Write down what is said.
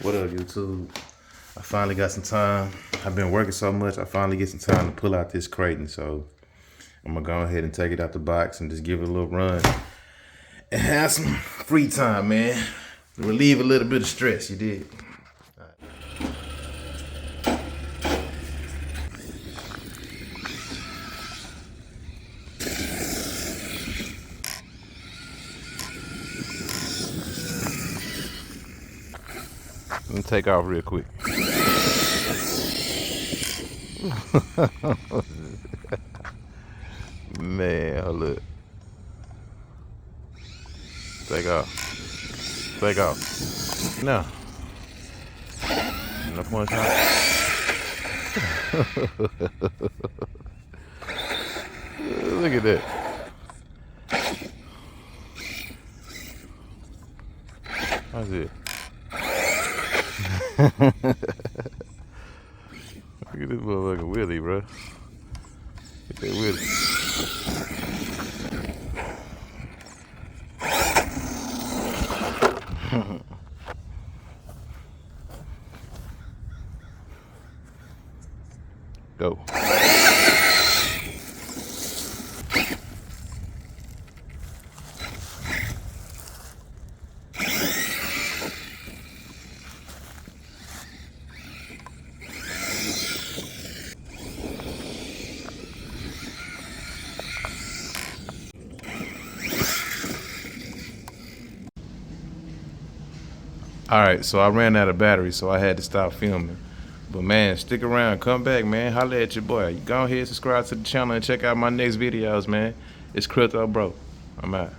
What up, YouTube? I finally got some time. I've been working so much, I finally get some time to pull out this kraton. So I'm gonna go ahead and take it out the box and just give it a little run and have some free time, man. Relieve a little bit of stress, you did. Let me take off real quick. Man, oh look. Take off. Take off. No. No point in Look at that. How's it? Look at this motherfucker Willie, bro. Look at that Willie. Go. Alright, so I ran out of battery, so I had to stop filming. But man, stick around, come back, man. Holla at your boy. You go ahead, subscribe to the channel, and check out my next videos, man. It's Crypto Bro. I'm out.